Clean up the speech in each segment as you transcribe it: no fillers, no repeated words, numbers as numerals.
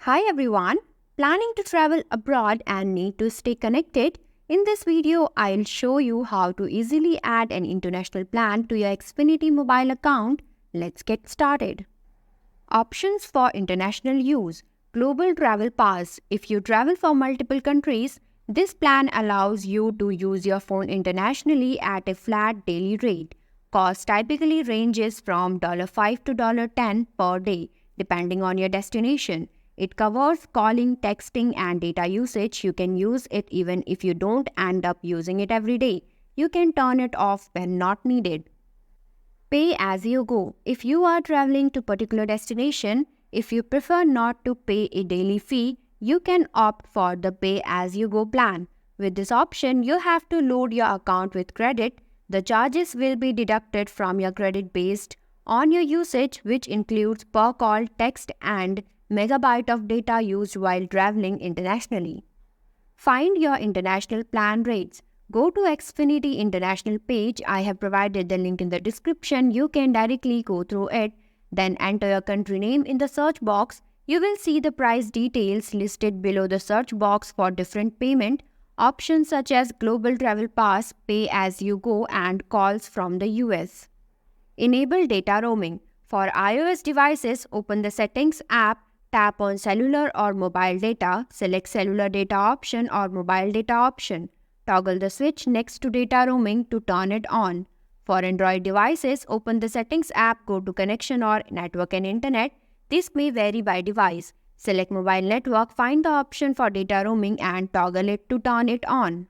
Hi everyone, planning to travel abroad and need to stay connected? In this video, I'll show you how to easily add an international plan to your Xfinity mobile account. Let's get started. Options for international use. Global Travel Pass. If you travel for multiple countries, this plan allows you to use your phone internationally at a flat daily rate. Cost typically ranges from $5 to $10 per day, depending on your destination. It covers calling, texting, and data usage. You can use it even if you don't end up using it every day. You can turn it off when not needed. Pay as you go. If you are traveling to a particular destination, if you prefer not to pay a daily fee, you can opt for the pay as you go plan. With this option, you have to load your account with credit. The charges will be deducted from your credit based on your usage, which includes per call, text, and megabyte of data used while traveling internationally. Find your international plan rates. Go to Xfinity International page. I have provided the link in the description. You can directly go through it. Then enter your country name in the search box. You will see the price details listed below the search box for different payment options such as Global Travel Pass, Pay as you go, and calls from the US. Enable data roaming. For iOS devices, open the Settings app. Tap on Cellular or Mobile Data, select Cellular Data option or Mobile Data option. Toggle the switch next to Data Roaming to turn it on. For Android devices, open the Settings app, go to Connection or Network and Internet. This may vary by device. Select Mobile Network, find the option for data roaming and toggle it to turn it on.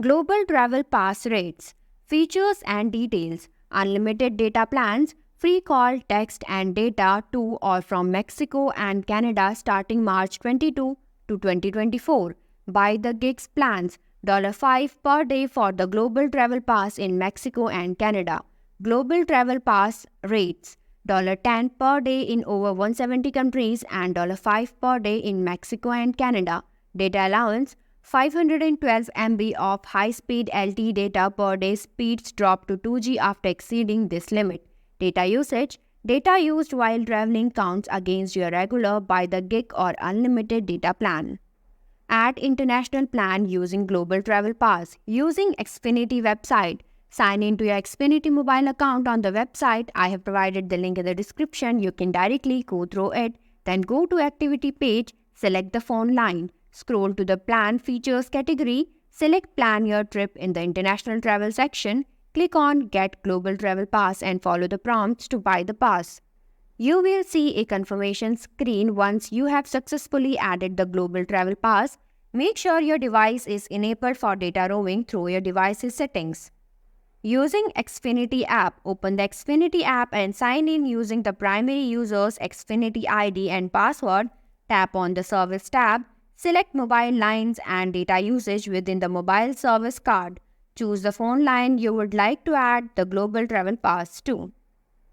Global Travel Pass rates. Features and details. Unlimited data plans. Free call, text, and data to or from Mexico and Canada starting March 22 to 2024. Buy the gigs plans. $5 per day for the Global Travel Pass in Mexico and Canada. Global Travel Pass rates. $10 per day in over 170 countries and $5 per day in Mexico and Canada. Data allowance. 512 MB of high-speed LTE data per day. Speeds drop to 2G after exceeding this limit. Data usage. Data used while traveling counts against your regular by the gig or unlimited data plan. Add international plan using Global Travel Pass. Using Xfinity website. Sign into your Xfinity mobile account on the website. I have provided the link in the description. You can directly go through it. Then go to Activity page. Select the phone line. Scroll to the Plan Features category. Select Plan Your Trip in the International Travel section. Click on Get Global Travel Pass and follow the prompts to buy the pass. You will see a confirmation screen once you have successfully added the Global Travel Pass. Make sure your device is enabled for data roaming through your device's settings. Using Xfinity app. Open the Xfinity app and sign in using the primary user's Xfinity ID and password. Tap on the Service tab. Select mobile lines and data usage within the mobile service card. Choose the phone line you would like to add the Global Travel Pass to.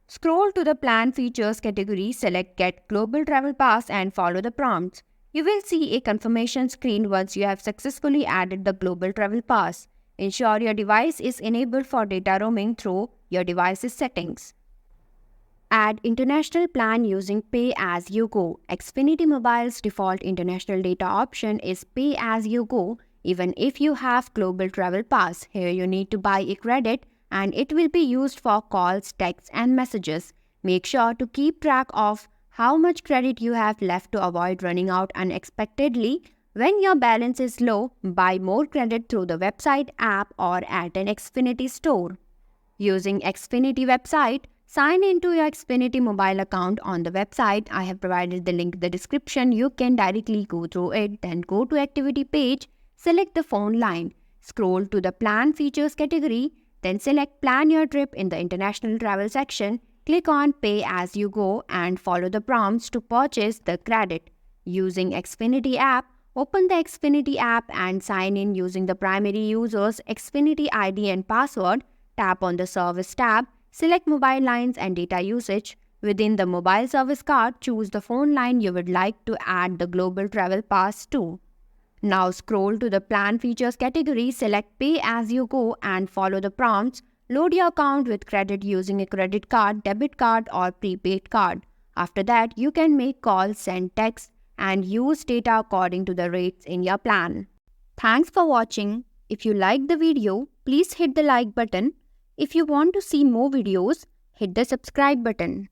Scroll to the Plan Features category, select Get Global Travel Pass and follow the prompts. You will see a confirmation screen once you have successfully added the Global Travel Pass. Ensure your device is enabled for data roaming through your device's settings. Add international plan using Pay as you go. Xfinity Mobile's default international data option is Pay as you go. Even if you have Global Travel Pass, here you need to buy a credit and it will be used for calls, texts, and messages. Make sure to keep track of how much credit you have left to avoid running out unexpectedly. When your balance is low, buy more credit through the website, app, or at an Xfinity store. Using Xfinity website, sign into your Xfinity mobile account on the website. I have provided the link in the description. You can directly go through it. Then go to Activity page. Select the phone line. Scroll to the Plan Features category. Then select Plan Your Trip in the International Travel section. Click on Pay as you go and follow the prompts to purchase the credit. Using Xfinity app, open the Xfinity app and sign in using the primary user's Xfinity ID and password. Tap on the Service tab. Select mobile lines and data usage. Within the mobile service card, choose the phone line you would like to add the Global Travel Pass to. Now scroll to the Plan Features category, select Pay as you go and follow the prompts. Load your account with credit using a credit card, debit card, or prepaid card. After that, you can make calls, send texts, and use data according to the rates in your plan. Thanks for watching. If you liked the video, please hit the like button. If you want to see more videos, hit the subscribe button.